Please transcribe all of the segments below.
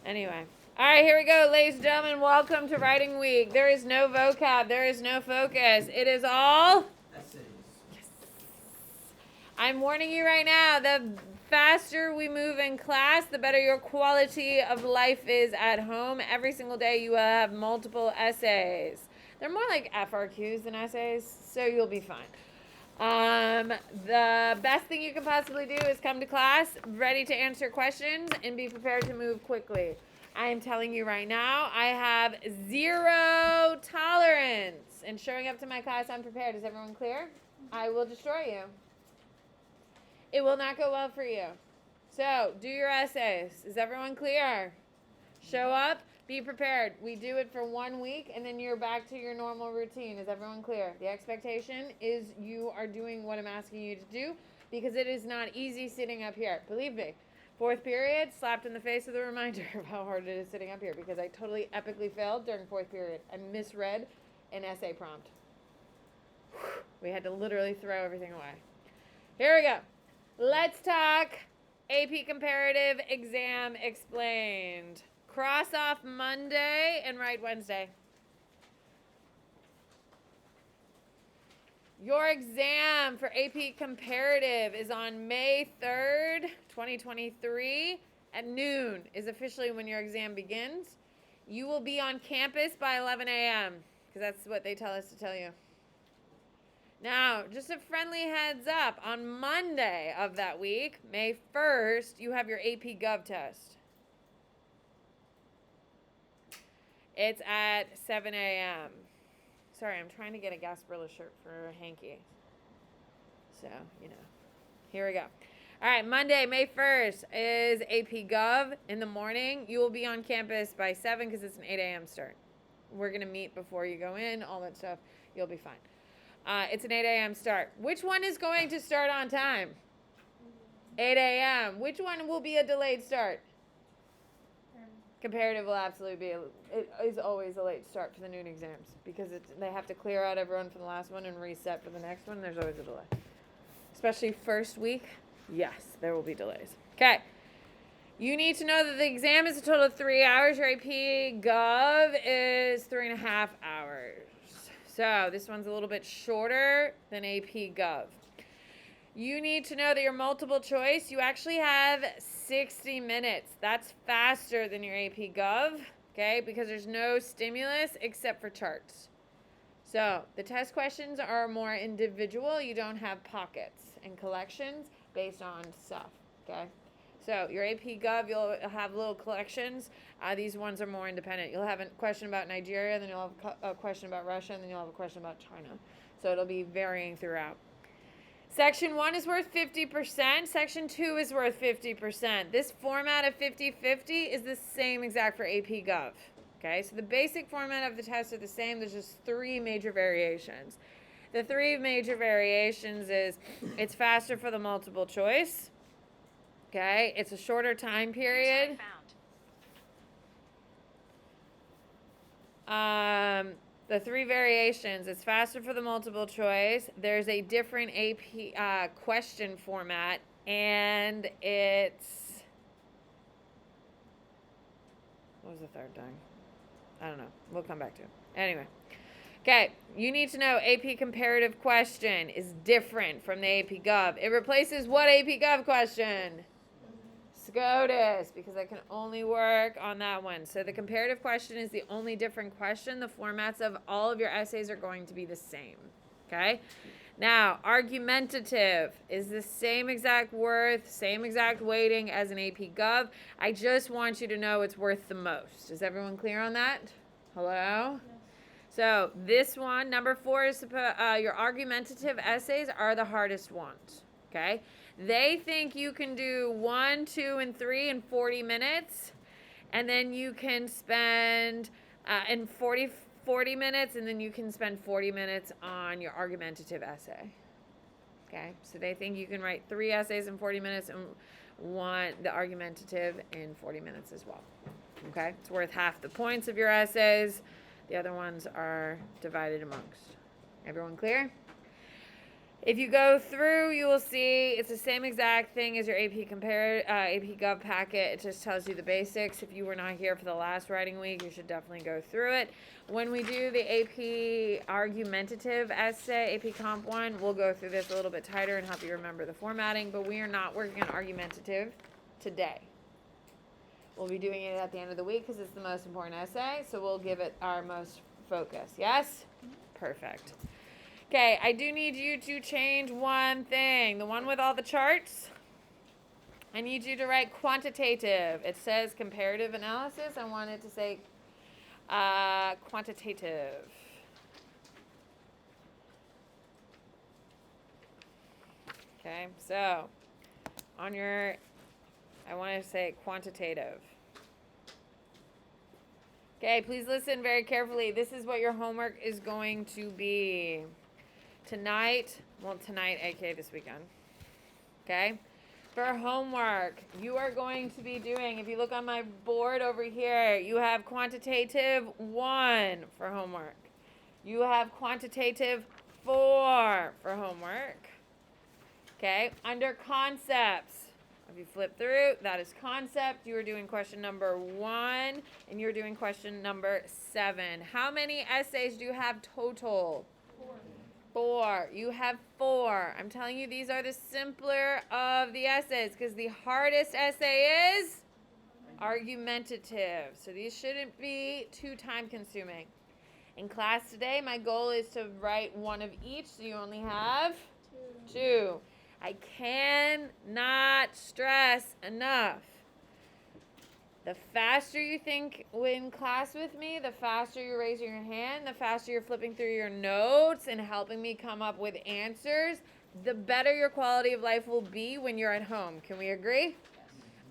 Anyway. All right, here we go, ladies and gentlemen. Welcome to Writing Week. There is no vocab. There is no focus. It is all Essays. Yes. I'm warning you right now, the faster we move in class, the better your quality of life is at home. Every single day you will have multiple essays. They're more like FRQs than essays, so you'll be fine. The best thing you can possibly do is come to class ready to answer questions and be prepared to move quickly. I am telling you right now, I have zero tolerance in showing up to my class unprepared. Is everyone clear? I will destroy you. It will not go well for you. So, do your essays. Is everyone clear? Show up, be prepared. We do it for 1 week, and then you're back to your normal routine. Is everyone clear? The expectation is you are doing what I'm asking you to do, because it is not easy sitting up here. Believe me. Fourth period, slapped in the face with a reminder of how hard it is sitting up here, because I totally epically failed during fourth period. I misread an essay prompt. We had to literally throw everything away. Here we go. Let's talk AP Comparative Exam Explained. Cross off Monday and write Wednesday. Your exam for AP Comparative is on May 3rd, 2023 at noon is officially when your exam begins. You will be on campus by 11 a.m. because that's what they tell us to tell you. Now, just a friendly heads up, on Monday of that week, May 1st, you have your AP Gov test. It's at 7 a.m. Sorry, I'm trying to get a Gasparilla shirt for Hanky. So, here we go. All right, Monday, May 1st is AP Gov in the morning. You will be on campus by 7 because it's an 8 a.m. start. We're going to meet before you go in, all that stuff. You'll be fine. It's an 8 a.m. start. Which one is going to start on time? 8 a.m. Which one will be a delayed start? Comparative will absolutely be. It is always a late start for the noon exams because they have to clear out everyone from the last one and reset for the next one. There's always a delay. Especially first week. Yes, there will be delays. Okay. You need to know that the exam is a total of 3 hours. Your AP Gov is 3.5 hours. So this one's a little bit shorter than AP Gov. You need to know that your multiple choice, you actually have 60 minutes. That's faster than your AP Gov, okay, because there's no stimulus except for charts. So the test questions are more individual. You don't have pockets and collections based on stuff, okay? So your AP Gov, you'll have little collections. These ones are more independent. You'll have a question about Nigeria, then you'll have a question about Russia, and then you'll have a question about China. So it'll be varying throughout. Section 1 is worth 50%. Section 2 is worth 50%. This format of 50-50 is the same exact for AP Gov. Okay, so the basic format of the test are the same. There's just 3 major variations. The 3 major variations is it's faster for the multiple choice. Okay, it's a shorter time period. The 3 variations, it's faster for the multiple choice. There's a different AP question format, and it's, what was the third thing? I don't know. We'll come back to it. Anyway. Okay, you need to know AP comparative question is different from the AP Gov. It replaces what AP Gov question? SCOTUS, because I can only work on that one. So the comparative question is the only different question. The formats of all of your essays are going to be the same. Okay? Now, argumentative is the same exact worth, same exact weighting as an AP Gov. I just want you to know it's worth the most. Is everyone clear on that? Hello? Yes. So this one, number 4, is your argumentative essays are the hardest ones. Okay? They think you can do 1, 2, and 3 in 40 minutes, and then you can spend in 40 minutes, and then you can spend 40 minutes on your argumentative essay. Okay, so they think you can write 3 essays in 40 minutes and the argumentative in 40 minutes as well. Okay, it's worth half the points of your essays. The other ones are divided amongst. Everyone clear? If you go through, you will see it's the same exact thing as your AP Gov packet. It just tells you the basics. If you were not here for the last writing week, you should definitely go through it. When we do the AP argumentative essay, APComp 1, we'll go through this a little bit tighter and help you remember the formatting, but we are not working on argumentative today. We'll be doing it at the end of the week because it's the most important essay, so we'll give it our most focus. Yes? Perfect. Okay, I do need you to change one thing. The one with all the charts, I need you to write quantitative. It says comparative analysis. I want it to say quantitative. Okay, so on your, I want to say quantitative. Okay, please listen very carefully. This is what your homework is going to be. Tonight, aka this weekend, okay? For homework, you are going to be doing, if you look on my board over here, you have quantitative 1 for homework. You have quantitative 4 for homework, okay? Under concepts, if you flip through, that is concept. You are doing question number 1, and you're doing question number 7. How many essays do you have total? 4. You have 4. I'm telling you, these are the simpler of the essays because the hardest essay is argumentative. So these shouldn't be too time consuming. In class today, my goal is to write 1 of each, so you only have 2. I cannot stress enough. The faster you think in class with me, the faster you're raising your hand, the faster you're flipping through your notes and helping me come up with answers, the better your quality of life will be when you're at home. Can we agree? Yes.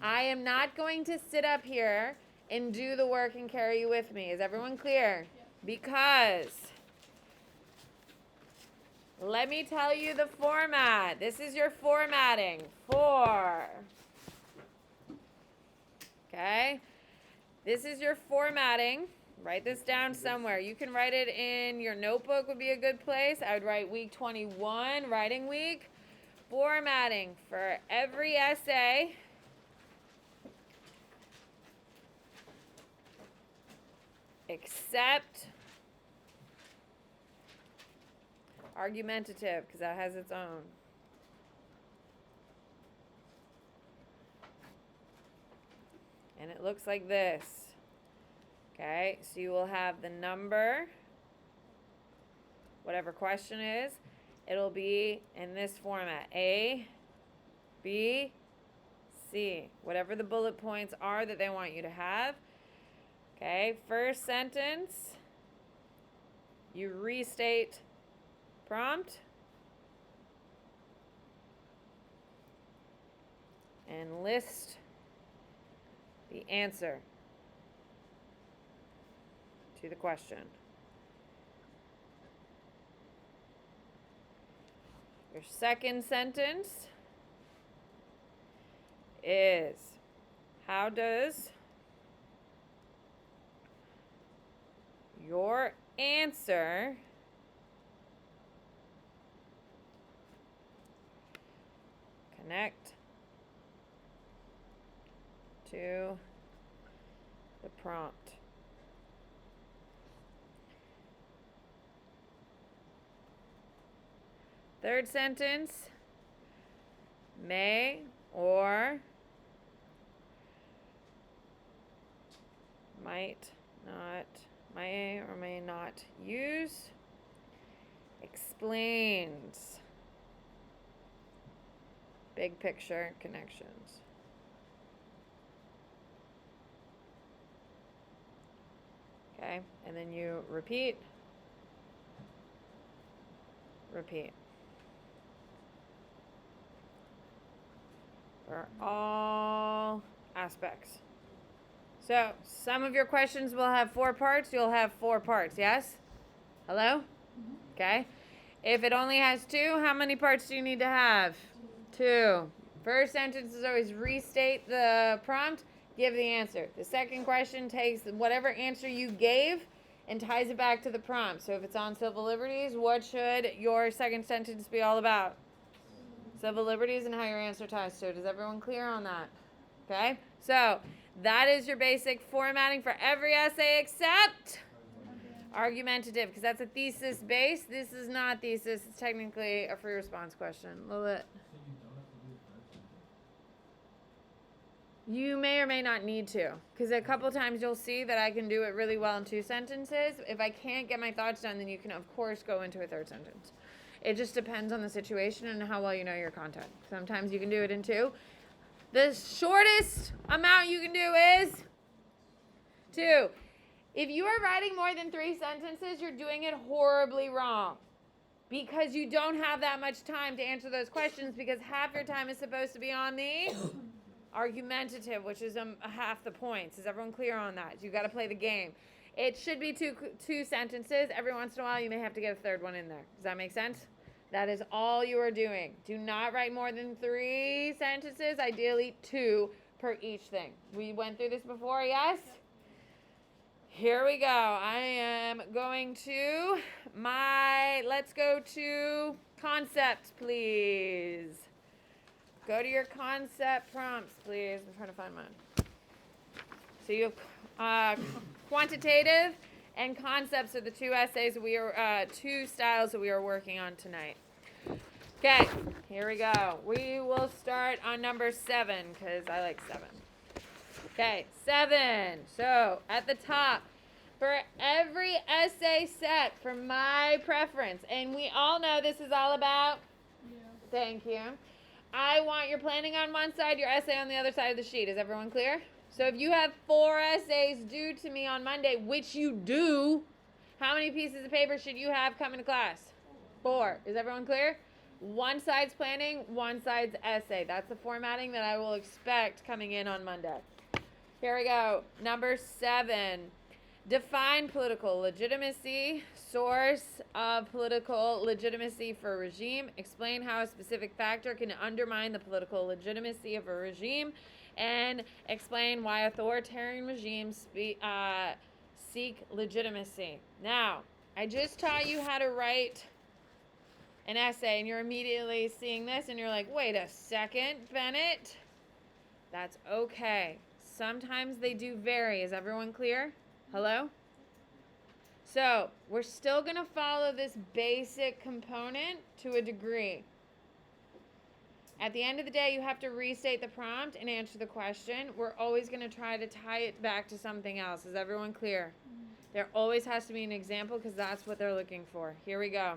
I am not going to sit up here and do the work and carry you with me. Is everyone clear? Yes. Because let me tell you the format. This is your formatting. 4. Okay, this is your formatting. Write this down somewhere. You can write it in your notebook would be a good place. I would write week 21, writing week. Formatting for every essay. Except argumentative, because that has its own. And it looks like this. Okay, so you will have the number, whatever question is, it'll be in this format. A, B, C. Whatever the bullet points are that they want you to have. Okay, first sentence, you restate prompt. And list the answer to the question. Your second sentence is, how does your answer connect to the prompt? Third sentence, may or may not use explains big picture connections. Okay, and then you repeat for all aspects. So some of your questions will have 4 parts. You'll have 4 parts, yes? Hello? Mm-hmm. Okay. If it only has 2, how many parts do you need to have? 2. First sentence is always restate the prompt, give the answer. The second question takes whatever answer you gave and ties it back to the prompt. So if it's on civil liberties, what should your second sentence be all about? Civil liberties and how your answer ties to it. Is everyone clear on that? Okay? So that is your basic formatting for every essay except argumentative, because that's a thesis base. This is not thesis. It's technically a free response question. Lilith. You may or may not need to, because a couple times you'll see that I can do it really well in 2 sentences. If I can't get my thoughts done, then you can, of course, go into a 3rd sentence. It just depends on the situation and how well you know your content. Sometimes you can do it in 2. The shortest amount you can do is 2. If you are writing more than 3 sentences, you're doing it horribly wrong, because you don't have that much time to answer those questions, because half your time is supposed to be on the argumentative, which is half the points. Is everyone clear on that? You got to play the game. It should be two sentences. Every once in a while, you may have to get a 3rd one in there. Does that make sense? That is all you are doing. Do not write more than 3 sentences, ideally 2 per each thing. We went through this before, yes? Here we go. I am going to let's go to concepts, please. Go to your concept prompts, please. I'm trying to find mine. So you have quantitative and concepts are the 2 essays we are 2 styles that we are working on tonight. Okay, here we go. We will start on number 7 because I like 7. Okay, 7. So at the top, for every essay set, for my preference, and we all know this is all about. Yeah. Thank you. I want your planning on one side, your essay on the other side of the sheet. Is everyone clear? So if you have 4 essays due to me on Monday, which you do, how many pieces of paper should you have coming to class? 4. Is everyone clear? 1 side's planning, 1 side's essay. That's the formatting that I will expect coming in on Monday. Here we go. Number 7. Define political legitimacy. Source of political legitimacy for a regime. Explain how a specific factor can undermine the political legitimacy of a regime. And explain why authoritarian regimes seek legitimacy. Now, I just taught you how to write an essay, and you're immediately seeing this, and you're like, wait a second, Bennett. That's okay. Sometimes they do vary. Is everyone clear? Hello? So, we're still going to follow this basic component to a degree. At the end of the day, you have to restate the prompt and answer the question. We're always going to try to tie it back to something else. Is everyone clear? There always has to be an example because that's what they're looking for. Here we go.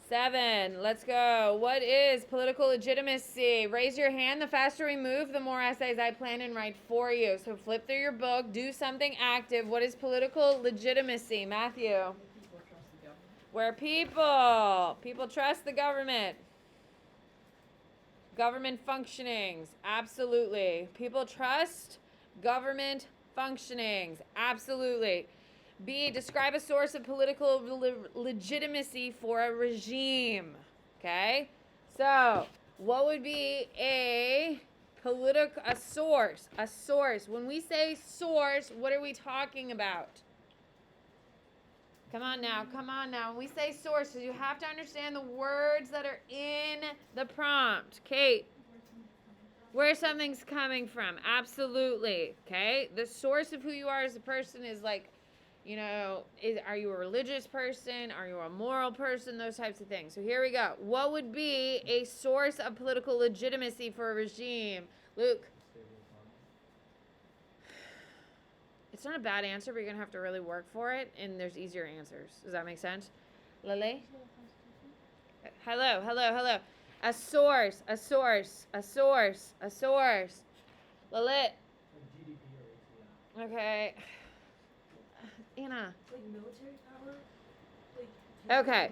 7. Let's go. What is political legitimacy? Raise your hand. The faster we move, the more essays I plan and write for you. So flip through your book. Do something active. What is political legitimacy? Matthew. Where people trust the government. Government functionings. Absolutely. People trust government functionings. Absolutely. B, describe a source of political legitimacy for a regime. Okay? So, what would be a source? A source. When we say source, what are we talking about? Come on now. When we say source, you have to understand the words that are in the prompt. Kate, where something's coming from. Absolutely. Okay? The source of who you are as a person is like, are you a religious person? Are you a moral person? Those types of things. So here we go. What would be a source of political legitimacy for a regime? Luke. It's not a bad answer, but you're going to have to really work for it, and there's easier answers. Does that make sense? Lily? Hello. A source. Lilit. Okay. Anna. Like military power? Okay.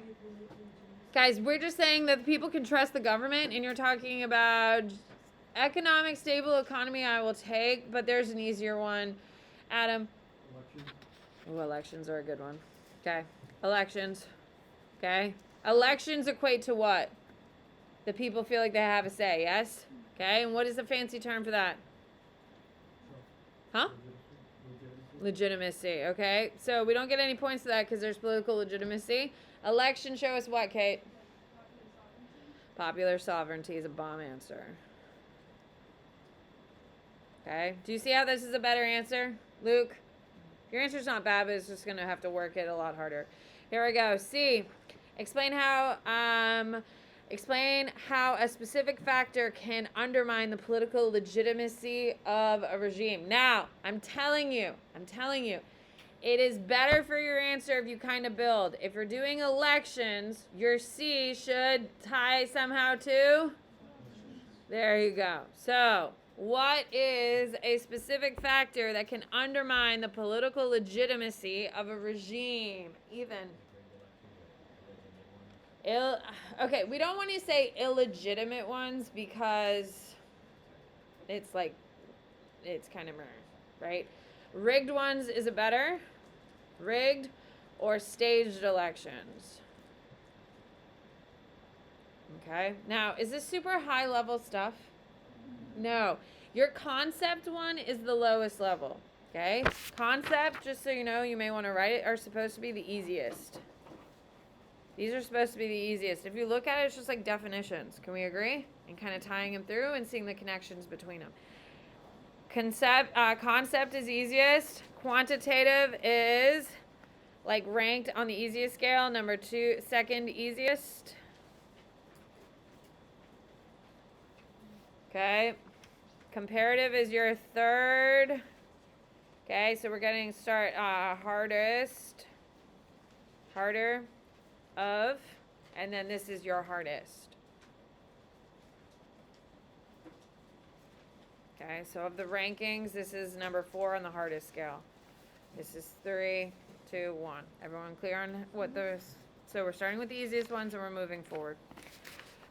Guys, we're just saying that people can trust the government, and you're talking about economic, stable economy I will take, but there's an easier one. Adam. Ooh, elections are a good one. Okay. Elections. Okay. Elections equate to what? The people feel like they have a say, yes? Okay, and what is the fancy term for that? Huh? Legitimacy, okay? So we don't get any points for that because there's political legitimacy. Election, show us what, Kate? Popular sovereignty is a bomb answer. Okay, do you see how this is a better answer, Luke? Your answer's not bad, but it's just going to have to work it a lot harder. Here we go. C, explain how a specific factor can undermine the political legitimacy of a regime. Now, I'm telling you, it is better for your answer if you kind of build. If you're doing elections, your C should tie somehow to. There you go. So, what is a specific factor that can undermine the political legitimacy of a regime? Even. Okay, we don't want to say illegitimate ones because it's like, it's kind of right? Rigged ones is a better. Rigged or staged elections. Okay, now is this super high level stuff? No, your concept one is the lowest level. Okay, concept, just so you know, you may want to write it, are supposed to be the easiest. These are supposed to be the easiest. If you look at it, it's just like definitions. Can we agree? And kind of tying them through and seeing the connections between them. Concept is easiest. Quantitative is like ranked on the easiest scale. Number 2, second easiest. Okay. Comparative is your third. Okay, so we're getting harder of, and then this is your hardest. Okay, so of the rankings, this is number 4 on the hardest scale. This is 3, 2, 1. Everyone clear on what those? So we're starting with the easiest ones and we're moving forward.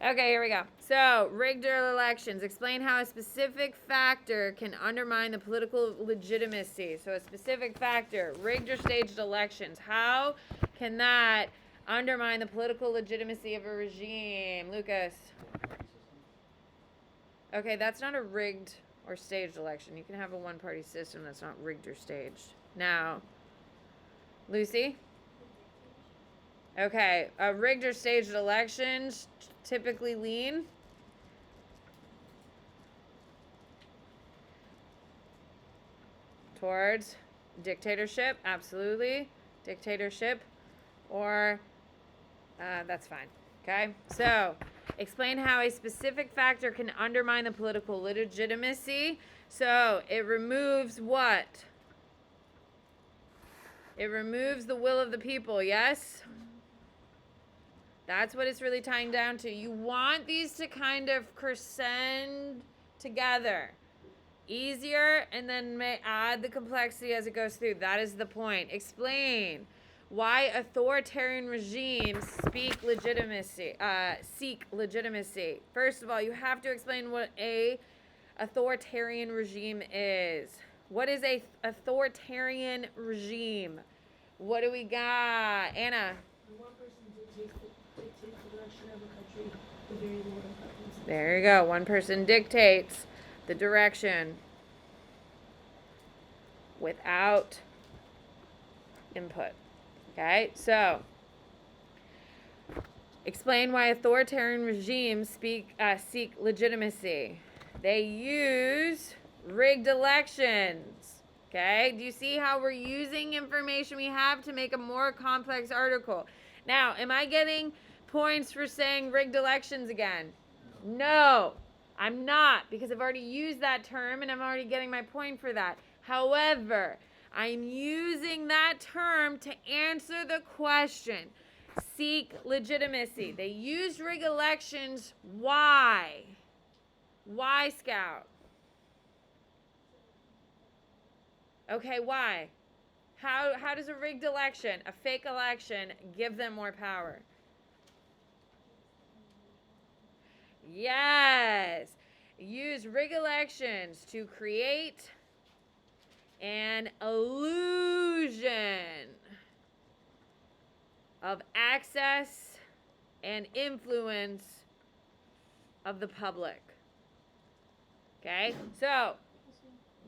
Okay, here we go. So, rigged elections. Explain how a specific factor can undermine the political legitimacy. So, a specific factor, rigged or staged elections. How can that undermine the political legitimacy of a regime? Lucas. Okay, that's not a rigged or staged election. You can have a one-party system that's not rigged or staged. Now, Lucy? Okay, rigged or staged elections typically lean towards dictatorship, absolutely, dictatorship, or that's fine. Okay, so explain how a specific factor can undermine the political legitimacy. So it removes what? It removes the will of the people, yes? That's what it's really tying down to. You want these to kind of crescend together. Easier, and then may add the complexity as it goes through. That is the point. Explain why authoritarian regimes seek legitimacy. First of all, you have to explain what a authoritarian regime is. What is a authoritarian regime? What do we got? Anna? One person dictates the direction of a country with very little input. There you go. One person dictates the direction without input. Okay, so explain why authoritarian regimes seek legitimacy. They use rigged elections. Okay, do you see how we're using information we have to make a more complex article? Now, am I getting points for saying rigged elections again? No, I'm not, because I've already used that term and I'm already getting my point for that. However, I'm using that term to answer the question. Seek legitimacy. They used rigged elections. Why? Why, Scout? Okay, why? How does a rigged election, a fake election, give them more power? Yes. Use rigged elections to create an illusion of access and influence of the public. Okay? So,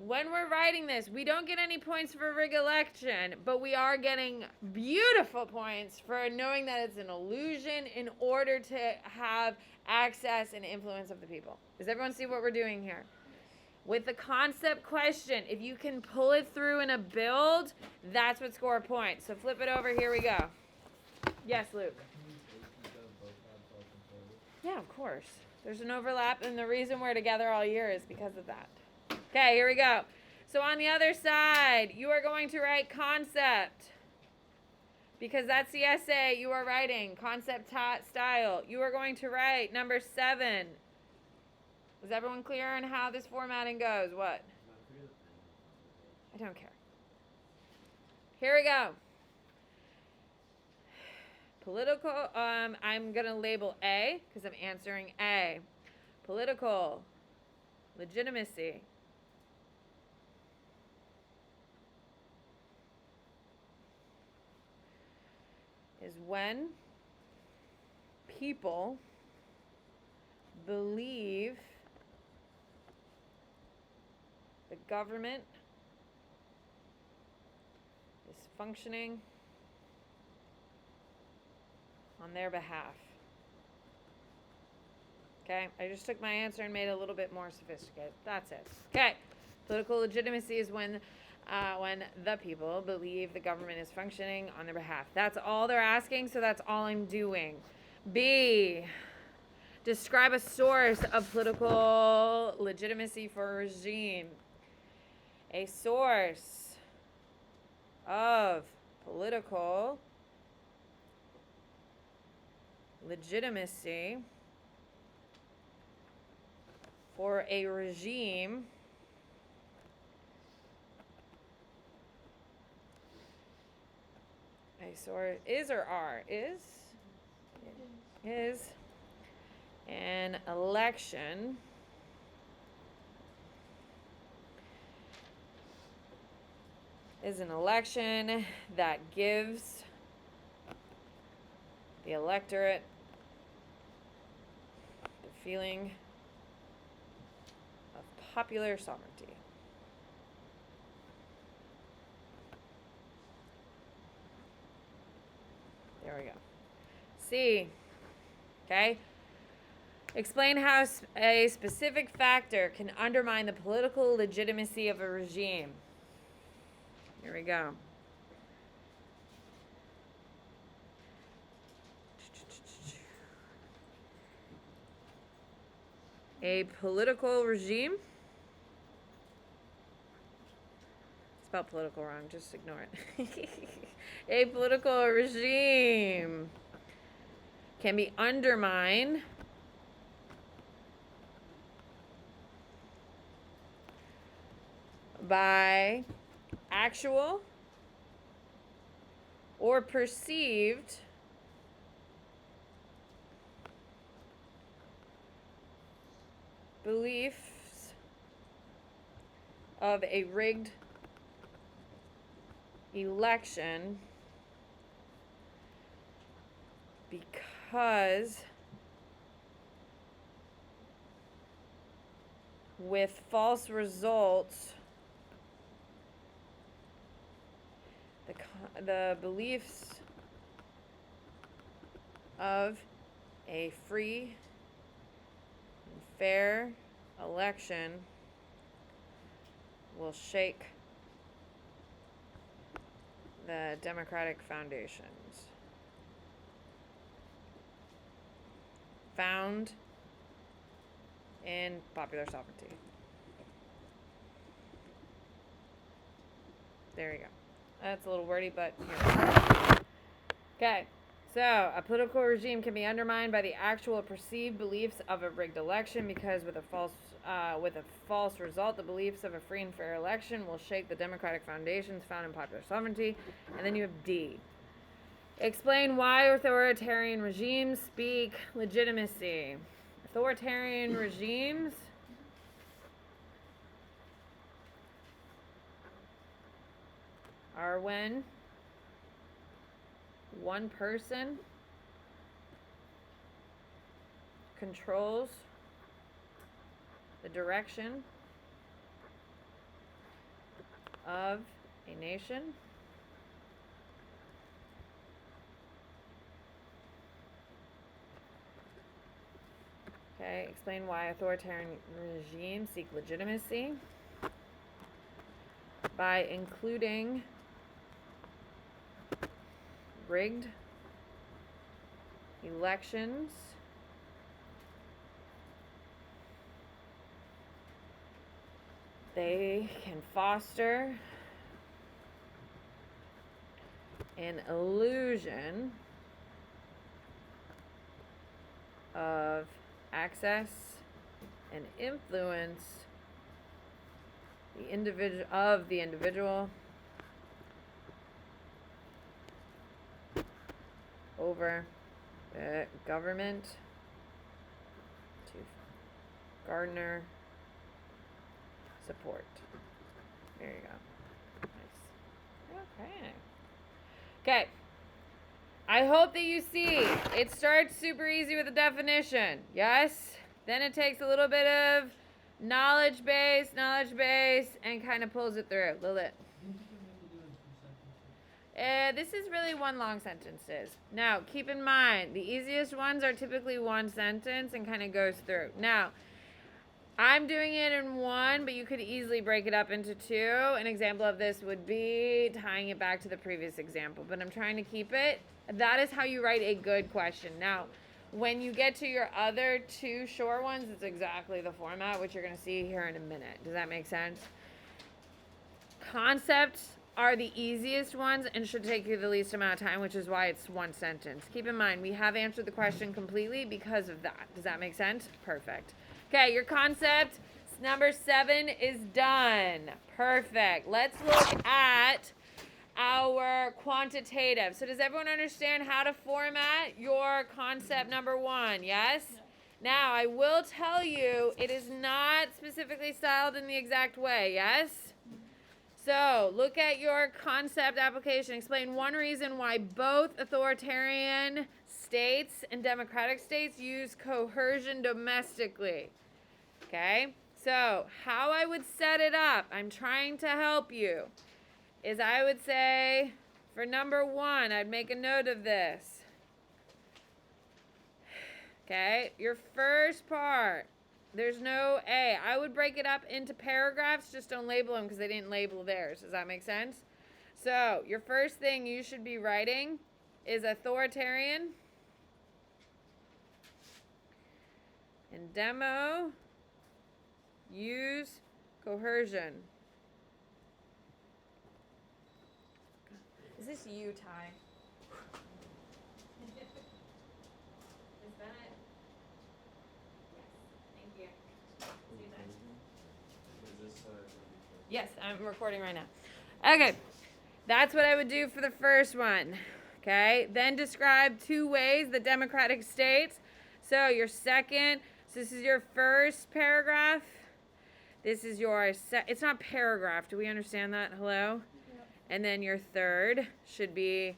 when we're writing this, we don't get any points for rig election, but we are getting beautiful points for knowing that it's an illusion in order to have access and influence of the people. Does everyone see what we're doing here? With the concept question, if you can pull it through in a build, that's what score points. So flip it over, here we go. Yes, Luke? Yeah, of course. There's an overlap, and the reason we're together all year is because of that. Okay, here we go. So on the other side, you are going to write concept. Because that's the essay you are writing. Concept style. You are going to write number 7. Is everyone clear on how this formatting goes? What? I don't care. Here we go. Political, I'm going to label A because I'm answering A. Political legitimacy. Is when people believe the government is functioning on their behalf. Okay, I just took my answer and made it a little bit more sophisticated. That's it. Okay, political legitimacy is when the people believe the government is functioning on their behalf. That's all they're asking, so that's all I'm doing. B, describe a source of political legitimacy for a regime. A source of political legitimacy for a regime a source is or are is an election that gives the electorate the feeling of popular sovereignty. There we go. C. Okay. Explain how a specific factor can undermine the political legitimacy of a regime. Here we go. A political regime. Spelled political wrong, just ignore it. A political regime can be undermined by actual or perceived beliefs of a rigged election because with false results the beliefs of a free and fair election will shake the democratic foundations found in popular sovereignty. There you go. That's a little wordy, but here. Okay, so a political regime can be undermined by the actual or perceived beliefs of a rigged election because with a false result, the beliefs of a free and fair election will shake the democratic foundations found in popular sovereignty. And then you have D. Explain why authoritarian regimes speak legitimacy. Authoritarian regimes are when one person controls the direction of a nation. Okay, explain why authoritarian regimes seek legitimacy by including rigged elections, they can foster an illusion of access and influence the individual over the government to garner support. There you go. Nice. Okay. I hope that you see it starts super easy with a definition. Yes? Then it takes a little bit of knowledge base, and kind of pulls it through. Lilith. This is really one long sentences. Now, keep in mind, the easiest ones are typically one sentence and kind of goes through. Now, I'm doing it in one, but you could easily break it up into two. An example of this would be tying it back to the previous example, but I'm trying to keep it. That is how you write a good question. Now, when you get to your other two short ones, it's exactly the format, which you're going to see here in a minute. Does that make sense? Concepts are the easiest ones and should take you the least amount of time, which is why it's one sentence. Keep in mind, we have answered the question completely because of that. Does that make sense? Perfect. Okay, your concept number 7 is done. Perfect. Let's look at our quantitative. So does everyone understand how to format your concept number 1? Yes? Yeah. Now, I will tell you, it is not specifically styled in the exact way. Yes? So, look at your concept application. Explain one reason why both authoritarian states and democratic states use coercion domestically. Okay? So, how I would set it up, I'm trying to help you, is I would say, for number 1, I'd make a note of this. Okay? Your first part. There's no A. I would break it up into paragraphs. Just don't label them because they didn't label theirs. Does that make sense? So, your first thing you should be writing is authoritarian and demo use coercion. Is this you, Ty? Is Bennett? Yes, I'm recording right now. Okay, that's what I would do for the first one. Okay, then describe 2 ways the democratic states. So your second, so this is your first paragraph. This is your, it's not paragraph. Do we understand that? Hello? Yeah. And then your third should be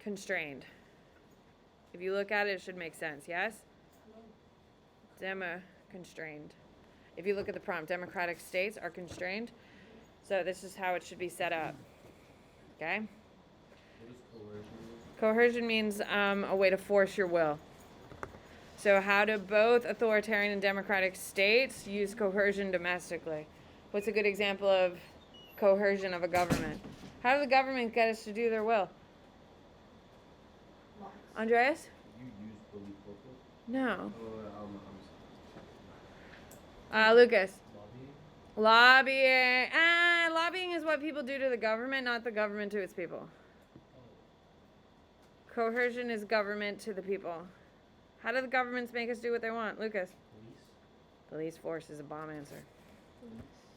constrained. If you look at it, it should make sense. Yes? Demo constrained. If you look at the prompt, democratic states are constrained. So this is how it should be set up. Okay? What does coercion mean? Coercion means a way to force your will. So how do both authoritarian and democratic states use coercion domestically? What's a good example of coercion of a government? How does the government get us to do their will? Andreas? You use police forces? No. I'm Lucas? lobbying? Lobbying is what people do to the government, not the government to its people. Coercion is government to the people. How do the governments make us do what they want? Lucas? Police force is a bomb answer.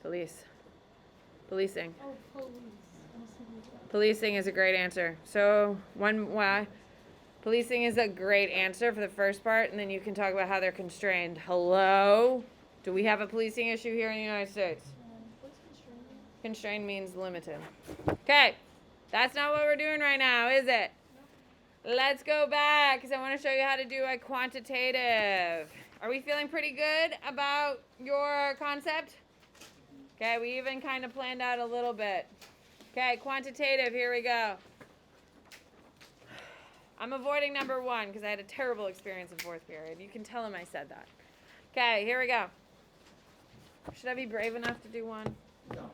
Police. Policing. Oh, police. Policing is a great answer. So, why? Policing is a great answer for the first part, and then you can talk about how they're constrained. Hello? Do we have a policing issue here in the United States? What's constrained? Constrained means limited. Okay. That's not what we're doing right now, is it? Let's go back because I want to show you how to do a quantitative. Are we feeling pretty good about your concept? Okay, we even kind of planned out a little bit. Okay, quantitative, here we go. I'm avoiding number 1 because I had a terrible experience in 4th period. You can tell him I said that. Okay, here we go. Should I be brave enough to do 1? No.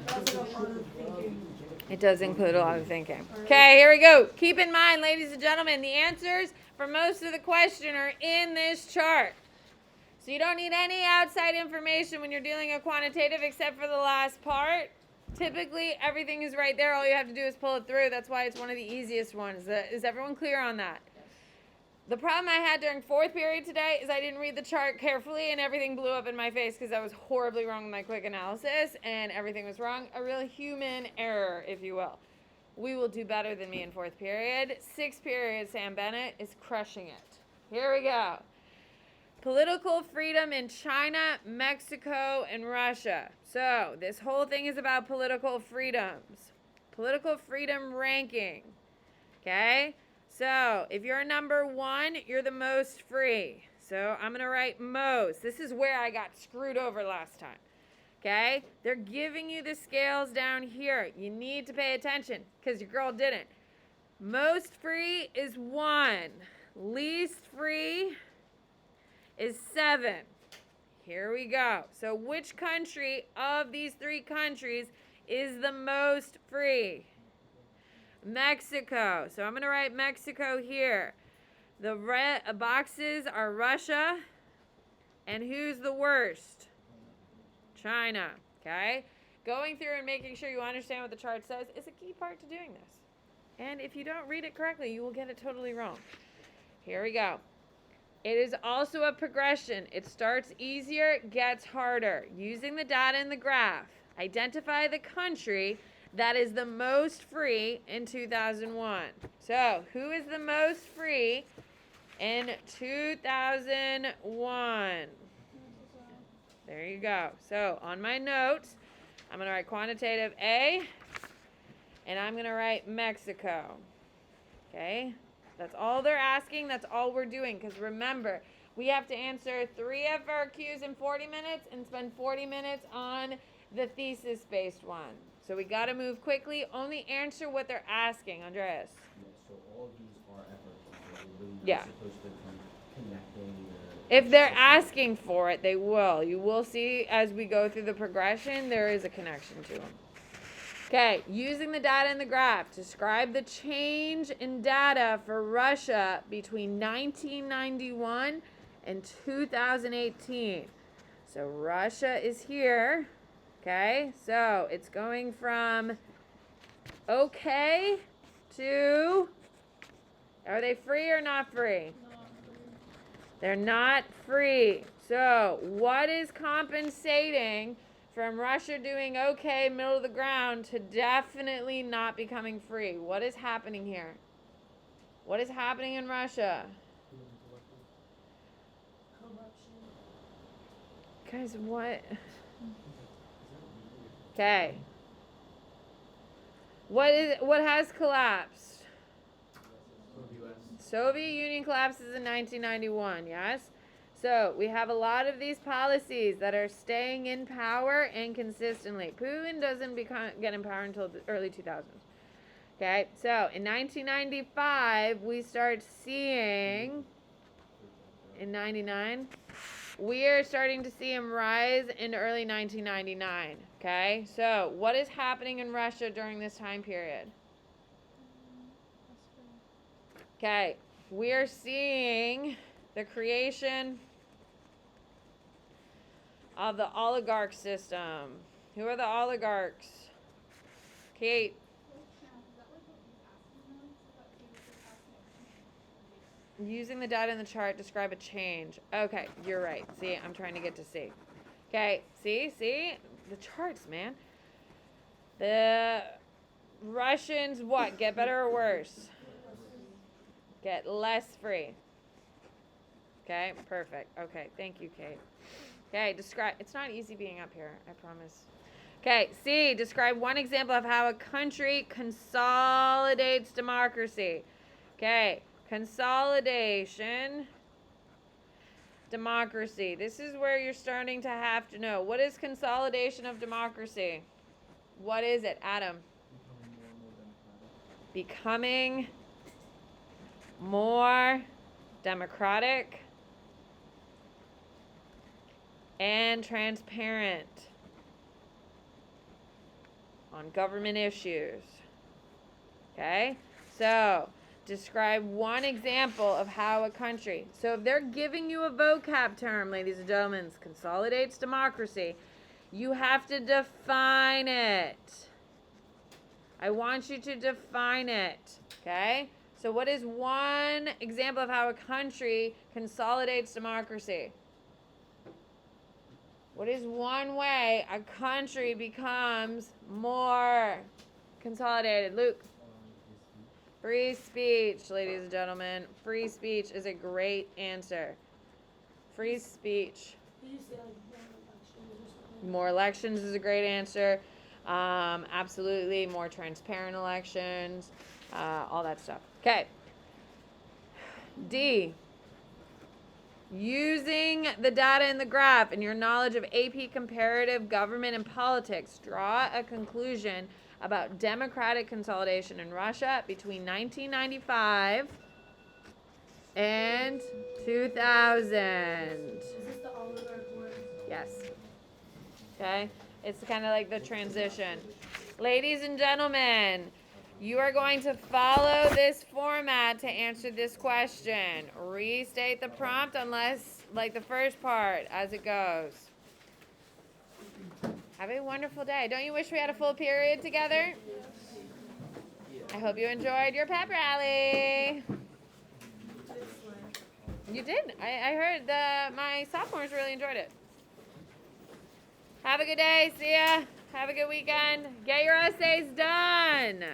That's a lot of thinking. It does include a lot of thinking. Okay, here we go. Keep in mind, ladies and gentlemen, the answers for most of the question are in this chart. So you don't need any outside information when you're dealing a quantitative except for the last part. Typically, everything is right there. All you have to do is pull it through. That's why it's one of the easiest ones. Is everyone clear on that? The problem I had during 4th period today is I didn't read the chart carefully and everything blew up in my face because I was horribly wrong with my quick analysis and everything was wrong. A real human error, if you will. We will do better than me in 4th period. 6th period, Sam Bennett is crushing it. Here we go. Political freedom in China, Mexico, and Russia. So this whole thing is about political freedoms. Political freedom ranking. Okay? So if you're number 1, you're the most free. So I'm going to write most. This is where I got screwed over last time. Okay? They're giving you the scales down here. You need to pay attention because your girl didn't. Most free is 1. Least free is 7. Here we go. So which country of these 3 countries is the most free? Mexico. So I'm going to write Mexico here. The red boxes are Russia. And who's the worst? China. Okay? Going through and making sure you understand what the chart says is a key part to doing this. And if you don't read it correctly, you will get it totally wrong. Here we go. It is also a progression. It starts easier, gets harder. Using the data in the graph, identify the country that is the most free in 2001. So, who is the most free in 2001? There you go. So, on my notes, I'm going to write quantitative A, and I'm going to write Mexico. Okay? That's all they're asking. That's all we're doing. Because remember, we have to answer 3 FRQs in 40 minutes and spend 40 minutes on the thesis-based one. So we got to move quickly. Only answer what they're asking, Andreas. Yeah, so all of these are efforts. So we're really Yeah. supposed to be connecting If they're asking for it, they will. You will see as we go through the progression, there is a connection to them. Okay, using the data in the graph, describe the change in data for Russia between 1991 and 2018. So Russia is here. Okay, so it's going from okay to, are they free or not free? They're not free. So what is compensating from Russia doing okay, middle of the ground, to definitely not becoming free? What is happening here? What is happening in Russia? Corruption. Guys, what? Okay. What has collapsed? Soviet Union collapses in 1991, yes? So we have a lot of these policies that are staying in power and consistently. Putin doesn't get in power until the early 2000s. Okay, so in 1995, we start seeing, in 99, we are starting to see him rise in early 1999. Okay, so what is happening in Russia during this time period? Okay, we're seeing the creation of the oligarch system. Who are the oligarchs? Kate. Using the data in the chart, describe a change. Okay, you're right. See, I'm trying to get to C. Okay, see? The charts, man. The Russians, what? Get better or worse? Get less free. Okay, perfect. Okay, thank you, Kate. Okay, describe. It's not easy being up here, I promise. Okay, C, describe one example of how a country consolidates democracy. Okay, consolidation democracy. This is where you're starting to have to know. What is consolidation of democracy? What is it, Adam? Becoming more democratic and transparent on government issues. Okay? So, describe one example of how a country. So, if they're giving you a vocab term, ladies and gentlemen, consolidates democracy, you have to define it. I want you to define it. Okay? So, what is one example of how a country consolidates democracy? What is one way a country becomes more consolidated? Luke? Free speech, ladies and gentlemen. Free speech is a great answer. Free speech. Did you say like more elections or something? More elections is a great answer. Absolutely. More transparent elections. All that stuff. Okay. D. Using the data in the graph and your knowledge of AP comparative government and politics, draw a conclusion about democratic consolidation in Russia between 1995 and 2000. Is this the oligarch one? Yes. Okay? It's kind of like the transition. Ladies and gentlemen, you are going to follow this format to answer this question. Restate the prompt unless, like the first part, as it goes. Have a wonderful day. Don't you wish we had a full period together? I hope you enjoyed your pep rally. You did. I heard my sophomores really enjoyed it. Have a good day. See ya. Have a good weekend. Get your essays done.